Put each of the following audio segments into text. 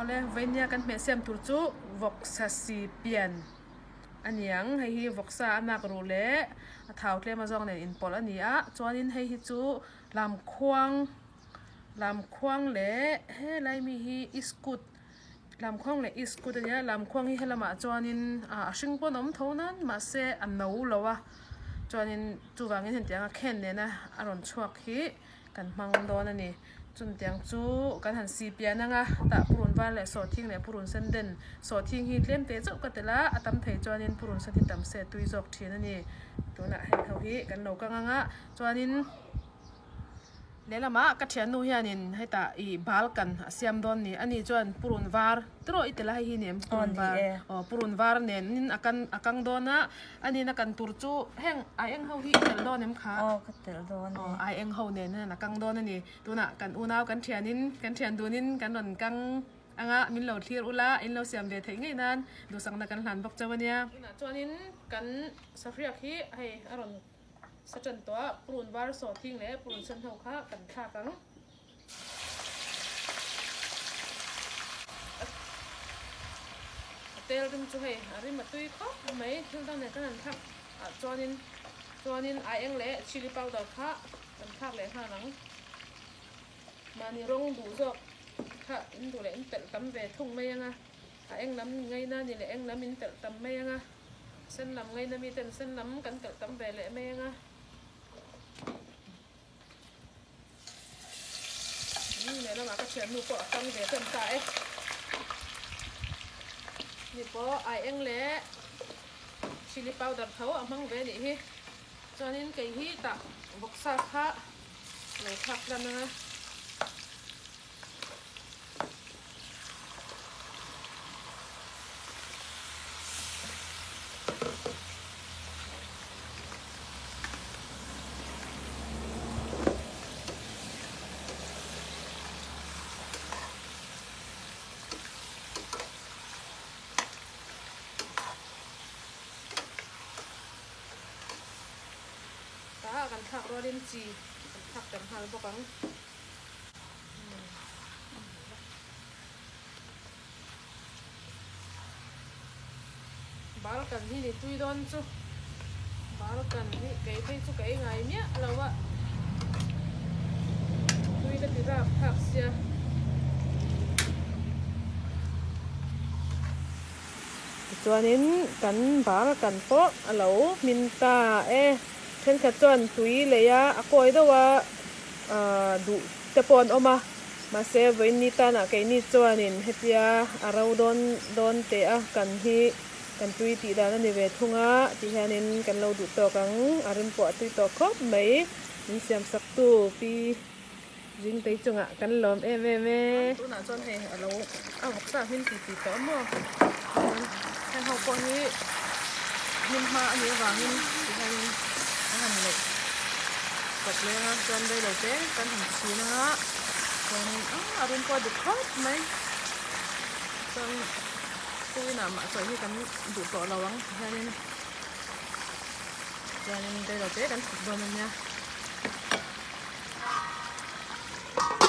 ole venia kan me sem tur chu voxa si pian aniang hei hi voxa anak rule a thau tle ma jong nen in pol ania chuanin hei hi chu lam khuang le he lai mi hi iskut lam khuang le iskut ania lam khuang hi helama chuanin a hring pon om thonan ma se an no lowa chuanin chuwangin hen tianga khen ne na aron chuak hi kan mang don ani chun tiang chu kan han si piananga ta purun van le so thing le purun sen den so thing hi tlem te chau ka tela atam thei chuanin purun sen hi tam se tui jok thin ani tuna hen ho hi kan lo ka nga chuanin lelama ka thian nu hianin heta I balkan siam don ni ani chuan purun var tro itela hi nem purun var nen nin akang dona ani na kan tur chu heng ai eng ho hi tel don em kha ka tel don ai eng ho nen na kang don ani tuna kan unaw kan thian dunin kan ron kang anga min lo thlir ula in lo siam ve thei ngei nan du sang na kan hlan bok chawania tuna chuanin kan safriak hi hei aron sajan toa purun var so thing le purun sen ho kha kan tha kang tel rim chu hei ari matui kho mai thil dang ne kan thak chuanin ai eng le chili powder kha kan thak le kha nang mani rong du jok kha in du le in tel tam ve thung mai anga ai eng lam ngai na ni le eng lam in tel tam mai anga sen lam ngai na mi ten sen lam kan tel tam ve le mai anga nè nó mà cái chuyện nụ bỏ trong để cần tại nụ bỏ ai anh lẽ chili powder thấu ở mang về đi cho nên cái hi tạo bọc sa khá lấy khắc ra nữa kan thak ro din chi thak kan hal bokang bal kan hi ni tui don chu bal kan hi kai thei chu kai ngai nia lawa tui da tira thak sia chuanin kan bal kan po alo min ta then kha chuan tui leya akoi dowa du tepon oma ma se vein ni ta na ke ni chuanin hetia arau don te a kan hi kan tui ti da na ni ve thunga ti hianin kan lo du to kang arin po tui to khop mai min siam sak tu pi jing te chunga kan lom em tu na chon he alo a hok sa hin ti to mo han ho ko hi min ma ani wangin ti hianin han le cột lên ha trên đây đầu tiên kan hình xí nữa ha còn arun po được khóc mấy con tôi nào mà sợi như kan đủ to lawang cho nên đây đầu tiên kan thục don nha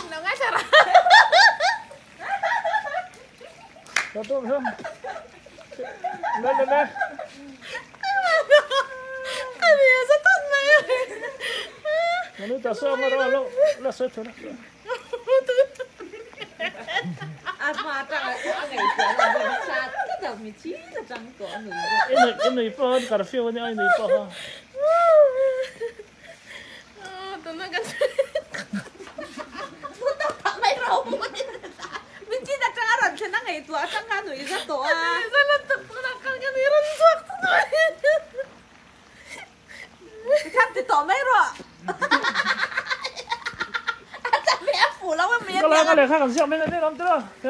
nào ngay chả Đó tôi không lên Nó ta sao mà lo sợ thôi. mà chẳng là ngày của mình xa cái đầu mình chí là chẳng có nữa. Em này po cả phiêu này anh này po ha. Tụi nó cái Tao mày rầu mình chỉ là chẳng là thế năng ngày tuổi chẳng là người rất tổ à. Sao nó tự nó cần cái này run ruột thôi. Khắp thì tổ mấy rồi. Có là cái này khác làm sao mấy cái lắm chưa? Thế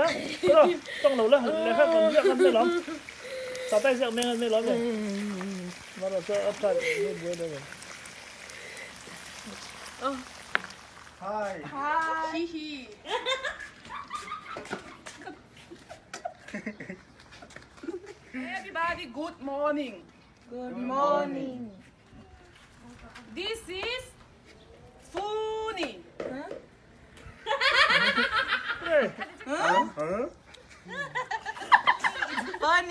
rồi trong đầu là này khác làm sao làm lắm. Sao tay sao mấy lắm rồi. Mà là sao ấp tay đây đây. Hi. Hi hi. Everybody, good morning. Good morning. This is Funi. Hey. Huh?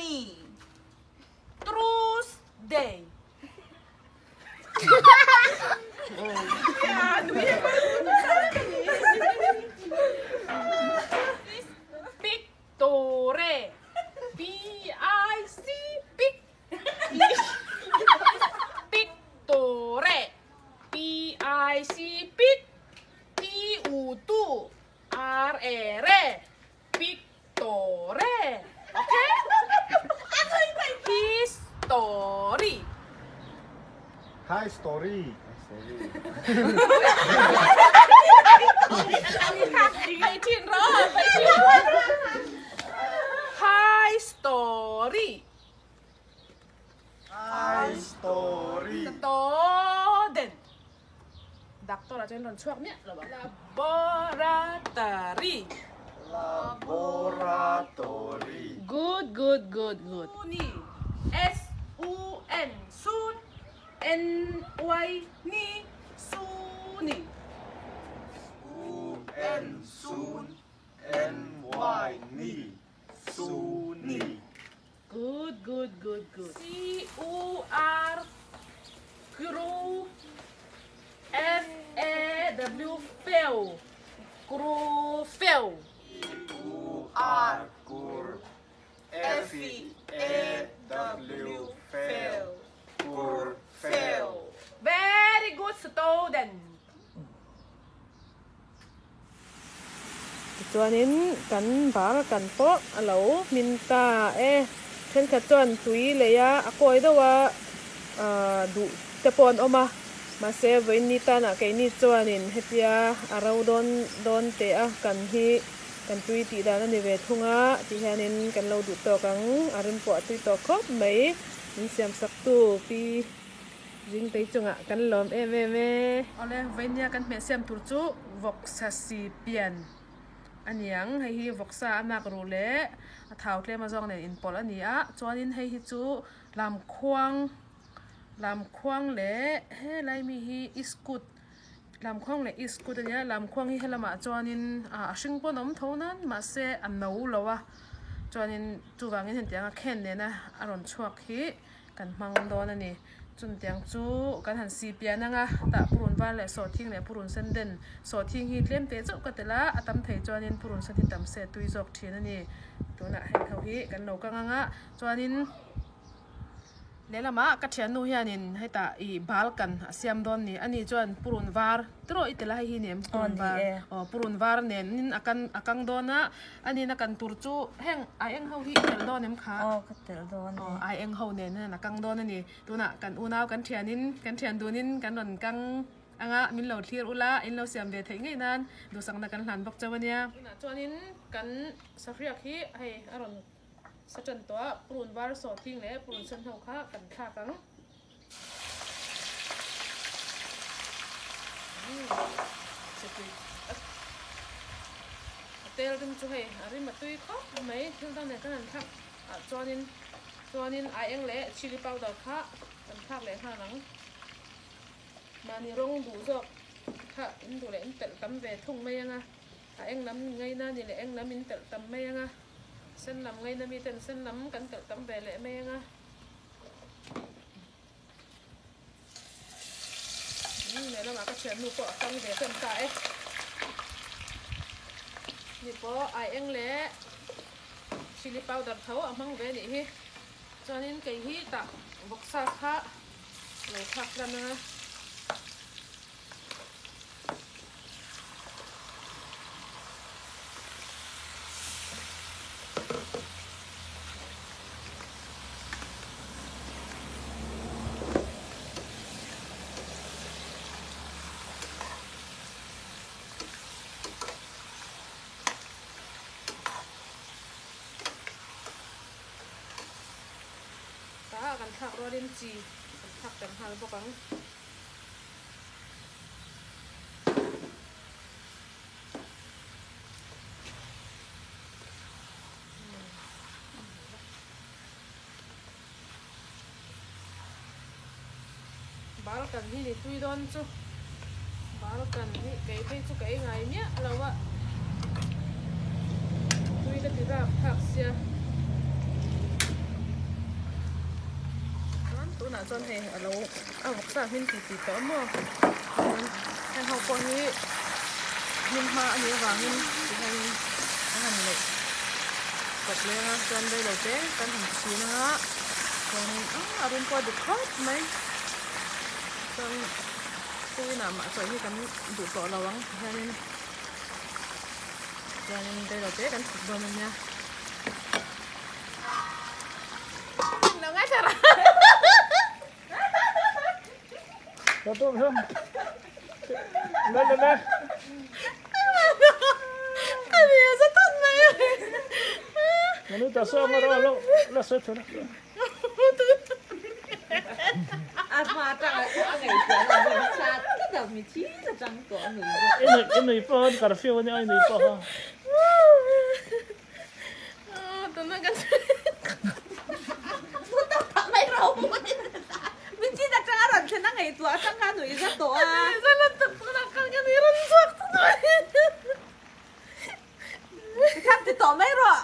Sunny. Tuesday. Pictore. P-I-C. Pictore. P-I-C. P-U-Tu. R-E-R. Pictore. Okay? History. Hi story. High story. Hi story. Student. Doctor là trên lần chuộc nhé. Laboratory. Laboratory. Good. Suni. S-U-N. Sun. N-Y. Ni. Suni. U-N soon. N-Y ni. Suni. Good. C-U-R. Crew. F-A-W. Fail. Crew. Fail. U-R kur. F-E-A-W fail. Kur fail. Very good student. Chuanin kan bar kan po alo minta then ka chuan tui leya akoi dawa du tepon oma ma se vein ni ta na ke ni chuanin hetia arau don te a kan hi kan tui ti da na ni ve thunga ti hianin kan lo du to kang arin po tui to khop mai ni siam sak tu pi jing tei chunga kan lom em ole vein ya kan me siam tur chu vok sa si pian aniang hei hi voksa anak rule a thau tle ma jong nen in pol ania chuanin hei hi chu lam khuang le he lai mi hi iskut lam khuang le iskut ania lam khuang hi helama chuanin a hring pon om thonan ma se an no lowa chuanin chuwangin hen tianga khen ne na aron chuak hi kan mang don ani chun tiang chu kan han si piananga ta purun van le so thing le purun sen den so thing hi tlem te chau katela atam thei chuanin purun san hi tam se tui jok thin ani tuna hen tho hi kan lo kanganga chuanin lelama ka thian nu hianin heta I balkan asiam don ni ani chuan purun var tro itela hi nem purun var nen nin akang dona ani na kan tur chu heng ai eng ho hi tel don em kha ka tel don. ai eng ho nen na kang don ani tuna kan unaw kan thian dunin kan ron kang anga min lo thlir ula in lo siam ve thei ngei nan du sang na kan hlan bok chawania chuanin kan safriak hi hei aron sachan to purun var so thing le purun san ho kha kan tha kang tel rim chu hei ari ma tui kho mai thil dan ne kan thak chuanin ai eng le chili powder kha kan thak le kha nang mani rong du jok kha in du le in tel tam ve thung mai anga ai eng lam ngai na ni le eng lam in tel tam mai anga sen lam ngay na mi ten sen lam kan tel tam ve le me nga ni me la ma ka chen nu po tam ve ten ta ni po ai eng le chili powder thau amang ve ni hi chonin ke hi ta boksa kha lo thak la na kan thak ro rin chi kan thak kan hal bokang bar kan hi ni tui don chu bar kan hi kai thei chu kai ngai mia lawa tui da ti ra thak sia nãy cho hay ở lâu à bọc sa mình chỉ có mà hay học con ấy mình mà anh ấy vàng mình thì hay hành này bọc lên ha cho đây đầu tiên cần hành xí nữa ha còn à bên qua được hết mấy cho tôi nào mà sợi như cần đủ tỏ lâu lắm cho nên đây đầu tiên cần thịt vào mình nha nó ngay chả Rồi tôi không. Lên. anh ấy rất tốt mày Nó nói ta sao mà đó là sao thế này. mà chẳng là anh ấy chuyện là mình sát cái đầu mình chỉ là chẳng có người Em này phơi cả phiêu này em này phơi ha. tụi nó cần mấy rau mình chỉ là chẳng là chuyện anh ấy tuổi chẳng là người rất tuổi rất là thật là cần cái gì rất tốt chắc thì tổ mấy rồi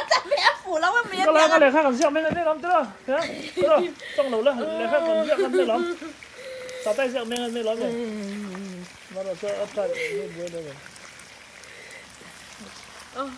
chắc mẹ phủ lắm mẹ Có là cái này khác còn rượu mình lắm chưa? Rồi, trong đầu là này khác còn rượu mình lắm. Sao tay rượu mình lắm rồi. Mà rồi ấp lại. 어